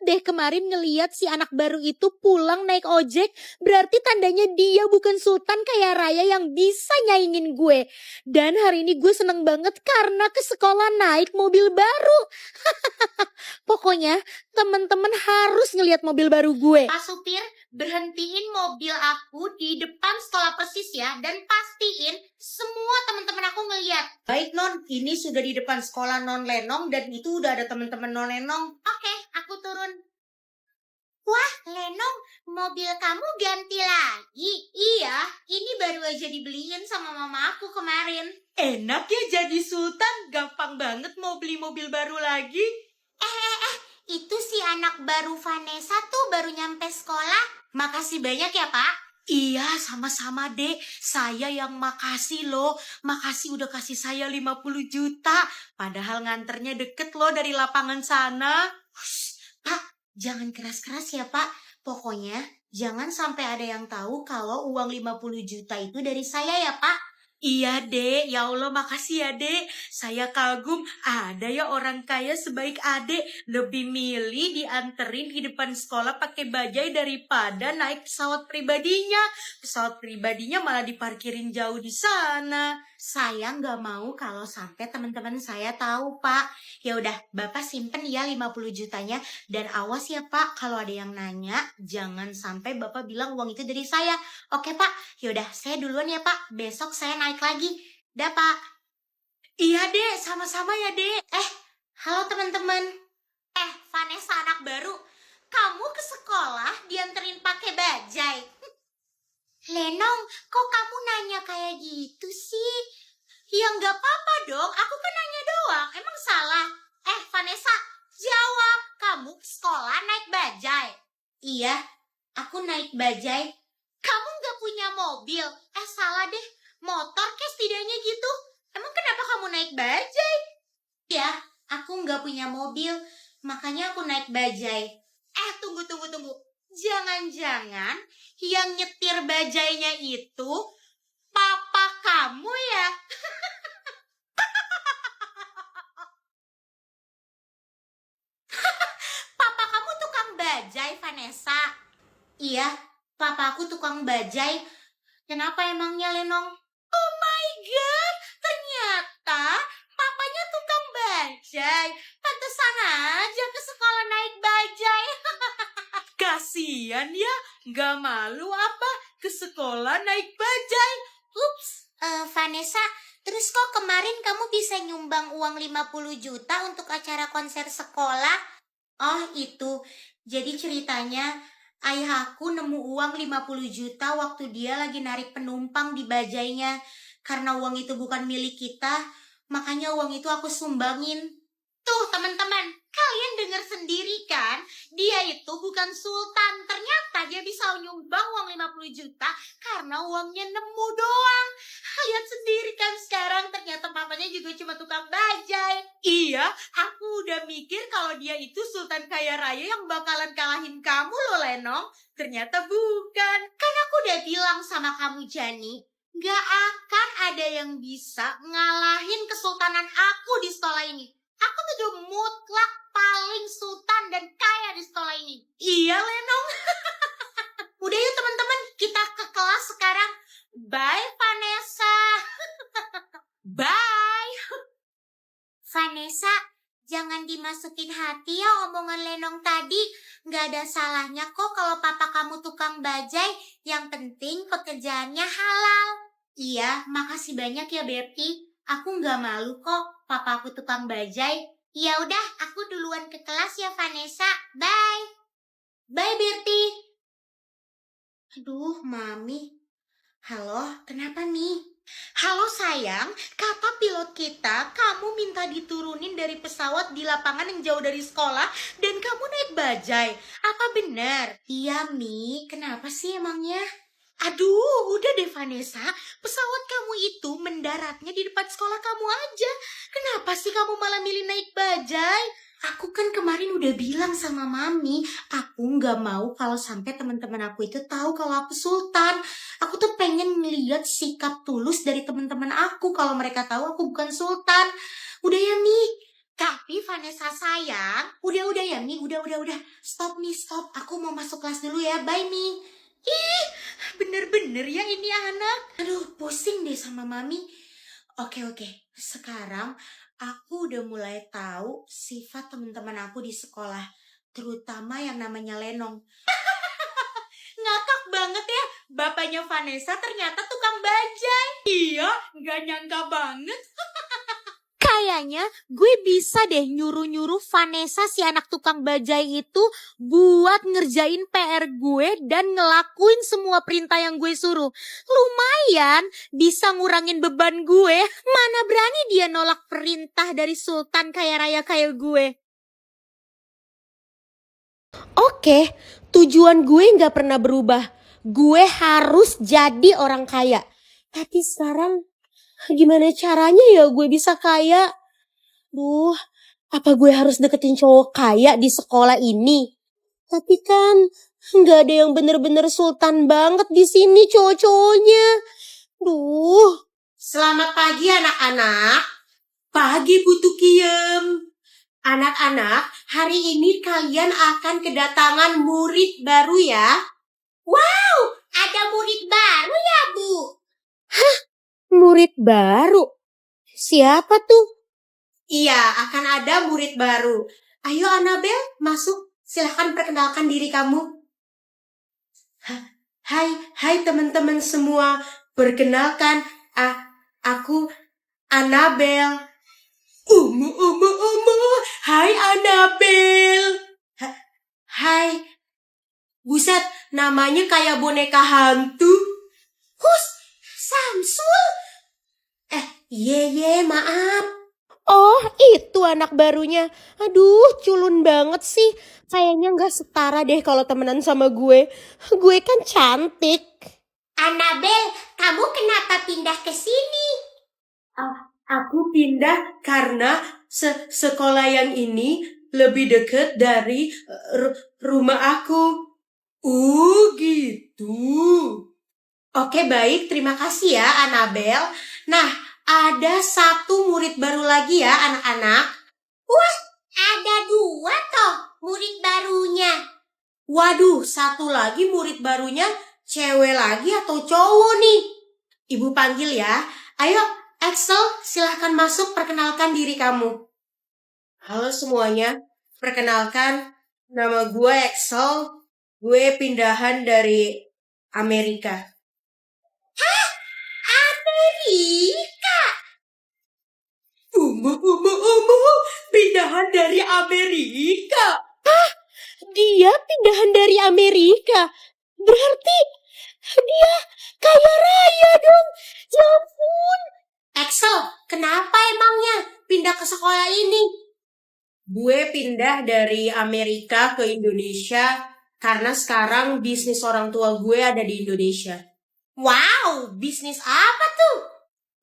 deh kemarin ngeliat si anak baru itu pulang naik ojek. Berarti tandanya dia bukan sultan kaya raya yang bisa nyaingin gue. Dan hari ini gue seneng banget karena ke sekolah naik mobil baru. Pokoknya teman-teman harus ngeliat mobil baru gue. Pak supir, berhentiin mobil aku di depan sekolah persis ya. Dan pastiin semua teman-teman aku ngeliat. Baik Non, ini sudah di depan sekolah Non Lenong dan itu udah ada teman-teman Non Lenong. Oke, aku turun. Wah, Lenong, mobil kamu ganti lagi? Iya, ini baru aja dibeliin sama mama aku kemarin. Enak ya jadi sultan, gampang banget mau beli mobil baru lagi. Itu si anak baru Vanessa tuh baru nyampe sekolah. Makasih banyak ya, Pak. Iya, sama-sama Dek. Saya yang makasih loh. Makasih udah kasih saya 50 juta. Padahal nganternya deket loh dari lapangan sana. Hush, Pak, jangan keras-keras ya, Pak. Pokoknya jangan sampai ada yang tahu kalau uang 50 juta itu dari saya ya, Pak. Iya Dek, ya Allah makasih ya Dek. Saya kagum, ada ya orang kaya sebaik Adek. Lebih milih dianterin di depan sekolah pakai bajai daripada naik pesawat pribadinya. Pesawat pribadinya malah diparkirin jauh di sana. Saya nggak mau kalau sampai teman-teman saya tahu, Pak. Ya udah, Bapak simpen ya 50 jutanya. Dan awas ya, Pak, kalau ada yang nanya, jangan sampai Bapak bilang uang itu dari saya. Oke, Pak. Ya udah, saya duluan ya, Pak. Besok saya naik lagi. Dah, Pak. Iya Dek, sama-sama ya Dek. Halo teman-teman. Vanessa anak baru. Kamu ke sekolah dianterin pakai bajai. Lenong, kok kamu nanya kayak gitu sih? Ya nggak apa-apa dong, aku kan nanya doang. Emang salah? Vanessa, jawab. Kamu ke sekolah naik bajai? Iya, aku naik bajai. Kamu nggak punya mobil? Salah deh. Motor kayak setidaknya gitu. Emang kenapa kamu naik bajai? Ya, aku nggak punya mobil. Makanya aku naik bajai. Tunggu. Jangan-jangan yang nyetir bajainya itu papa kamu ya? Papa kamu tukang bajai, Vanessa? Iya, papa aku tukang bajai. Kenapa emangnya, Lenong? Oh my God, ternyata papanya tukang bajai. Pantesan aja ke sekolah naik bajai. Kasian ya, gak malu apa ke sekolah naik bajai. Ups, Vanessa, terus kok kemarin kamu bisa nyumbang uang 50 juta untuk acara konser sekolah? Oh, itu. Jadi ceritanya, ayah aku nemu uang 50 juta waktu dia lagi narik penumpang di bajainya. Karena uang itu bukan milik kita, makanya uang itu aku sumbangin. Tuh teman-teman, kalian dengar sendiri kan? Dia itu bukan sultan. Ternyata dia bisa nyumbang uang 50 juta karena uangnya nemu doang. Lihat sendiri kan sekarang, ternyata papanya juga cuma tukang bajai. Iya, aku udah mikir kalau dia itu sultan kaya raya yang bakalan kalahin kamu loh Lenong. Ternyata bukan. Kan aku udah bilang sama kamu, Jani, gak akan ada yang bisa ngalahin kesultanan aku di sekolah ini. Aku tuh udah mutlak paling sultan dan kaya di sekolah ini. Iya Lenong. Udah yuk teman-teman, kita ke kelas sekarang. Bye Vanessa. Bye. Vanessa, jangan dimasukin hati ya omongan Lenong tadi. Gak ada salahnya kok kalau papa kamu tukang bajai. Yang penting pekerjaannya halal. Iya, makasih banyak ya Bertie. Aku gak malu kok papa aku tukang bajai. Ya udah, aku duluan ke kelas ya Vanessa. Bye. Bye Bertie. Aduh, Mami. Halo, kenapa nih? Halo sayang, kata pilot kita, kamu minta diturunin dari pesawat di lapangan yang jauh dari sekolah dan kamu naik bajai. Apa benar? Iya, Mi. Kenapa sih emangnya? Aduh, udah deh Vanessa. Pesawat kamu itu mendaratnya di depan sekolah kamu aja. Kenapa sih kamu malah milih naik bajai? Aku kan kemarin udah bilang sama Mami, aku nggak mau kalau sampai teman-teman aku itu tahu kalau aku sultan. Aku tuh pengen ngeliat sikap tulus dari teman-teman aku kalau mereka tahu aku bukan sultan. Udah ya Mi, Tapi Vanessa sayang, udah ya Mi, udah. Stop nih, stop. Aku mau masuk kelas dulu ya, bye Mi. Bener-bener ya ini anak. Aduh, pusing deh sama Mami. Oke. Sekarang aku udah mulai tahu sifat teman-teman aku di sekolah. Terutama yang namanya Lenong. Ngakak banget ya, bapaknya Vanessa ternyata tukang bajai. Iya, nggak nyangka banget. Kayaknya gue bisa deh nyuruh-nyuruh Vanessa si anak tukang bajai itu buat ngerjain PR gue dan ngelakuin semua perintah yang gue suruh. Lumayan bisa ngurangin beban gue. Mana berani dia nolak perintah dari Sultan kaya raya kayak gue. Oke, tujuan gue gak pernah berubah. Gue harus jadi orang kaya. Tapi sekarang gimana caranya ya gue bisa kaya? Duh, apa gue harus deketin cowok kaya di sekolah ini? Tapi kan gak ada yang bener-bener sultan banget di sini cowok-cowoknya. Duh. Selamat pagi anak-anak. Pagi Bu Tukiem. Anak-anak, hari ini kalian akan kedatangan murid baru ya. Ada murid baru ya, Bu? Murid baru? Siapa tuh? Iya, akan ada murid baru. Ayo Annabel, masuk. Silahkan perkenalkan diri kamu. Hai teman-teman semua. Perkenalkan, aku Annabel. Hai Annabel. Hai. Buset, namanya kayak boneka hantu. Samsul? Maaf. Oh, itu anak barunya. Aduh, culun banget sih. Kayaknya gak setara deh kalau temenan sama gue. Gue kan cantik. Annabel, kamu kenapa pindah ke sini? Aku pindah karena sekolah yang ini lebih dekat dari rumah aku. Gitu. Oke, baik. Terima kasih ya, Annabel. Nah, ada satu murid baru lagi ya, anak-anak. Ada 2 toh murid barunya. Waduh, satu lagi murid barunya cewek lagi atau cowok nih? Ibu panggil ya. Ayo, Axel, silahkan masuk, perkenalkan diri kamu. Halo semuanya, perkenalkan, nama gue Axel. Gue pindahan dari Amerika. Amerika? Pindahan dari Amerika. Dia pindahan dari Amerika. Berarti dia kaya raya dong. Ya ampun. Axel, kenapa emangnya pindah ke sekolah ini? Gue pindah dari Amerika ke Indonesia karena sekarang bisnis orang tua gue ada di Indonesia. Wow, bisnis apa tuh?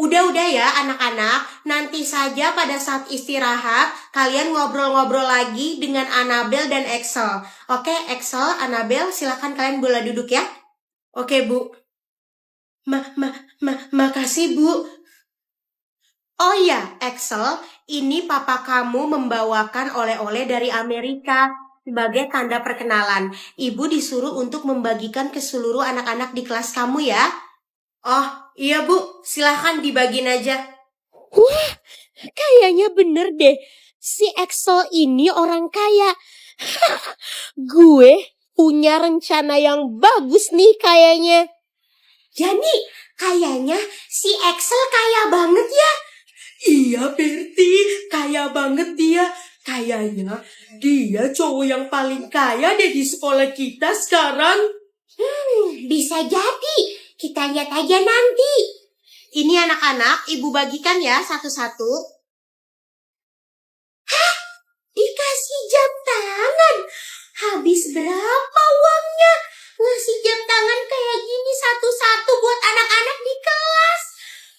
Udah ya anak-anak, nanti saja pada saat istirahat kalian ngobrol-ngobrol lagi dengan Annabel dan Axel. Oke, Axel, Annabel, silakan kalian boleh duduk ya. Oke, Bu. Makasih, Bu. Oh iya, Axel, ini papa kamu membawakan oleh-oleh dari Amerika sebagai tanda perkenalan. Ibu disuruh untuk membagikan ke seluruh anak-anak di kelas kamu ya. Oh, iya Bu, silahkan dibagiin aja. Wah, kayaknya bener deh. Si Axel ini orang kaya. Gue punya rencana yang bagus nih kayaknya. Jadi, kayaknya si Axel kaya banget ya. Iya Berti, kaya banget dia. Kayaknya dia cowok yang paling kaya deh di sekolah kita sekarang. Bisa jadi. Kita lihat aja nanti. Ini anak-anak, Ibu bagikan ya satu-satu. Dikasih jam tangan. Habis berapa uangnya? Ngasih jam tangan kayak gini satu-satu buat anak-anak di kelas.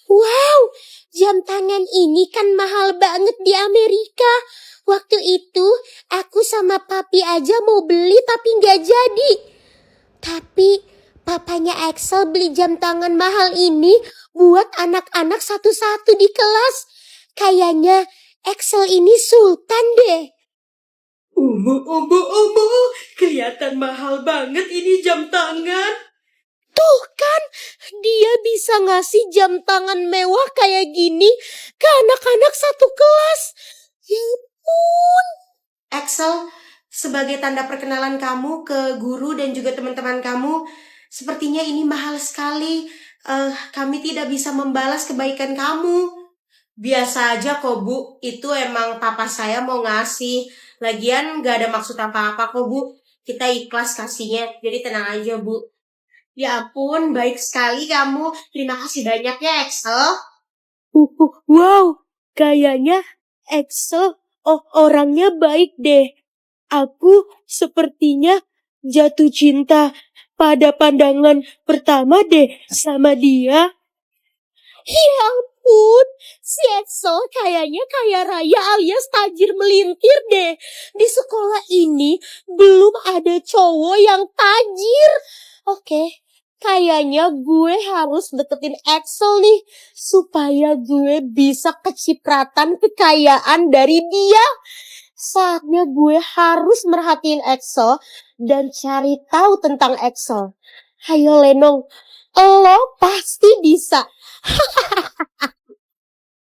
Wow, jam tangan ini kan mahal banget di Amerika. Waktu itu aku sama papi aja mau beli tapi gak jadi. Tapi papanya Axel beli jam tangan mahal ini buat anak-anak satu-satu di kelas. Kayaknya Axel ini sultan deh. Omo, kelihatan mahal banget ini jam tangan. Tuh kan, dia bisa ngasih jam tangan mewah kayak gini ke anak-anak satu kelas. Ya ampun. Axel, sebagai tanda perkenalan kamu ke guru dan juga teman-teman kamu, sepertinya ini mahal sekali. Kami tidak bisa membalas kebaikan kamu. Biasa aja kok, Bu. Itu emang papa saya mau ngasih. Lagian gak ada maksud apa-apa kok, Bu. Kita ikhlas kasihnya, jadi tenang aja, Bu. Ya ampun, baik sekali kamu. Terima kasih banyak ya, Axel. Wow, kayaknya Axel orangnya baik deh. Aku sepertinya jatuh cinta pada pandangan pertama deh sama dia. Ya ampun, si Axel kayaknya kaya raya alias tajir melintir deh. Di sekolah ini belum ada cowok yang tajir. Oke, kayaknya gue harus deketin Axel nih. Supaya gue bisa kecipratan kekayaan dari dia. Saatnya gue harus merhatiin Axel dan cari tahu tentang Axel. Hayo Lenong, lo pasti bisa.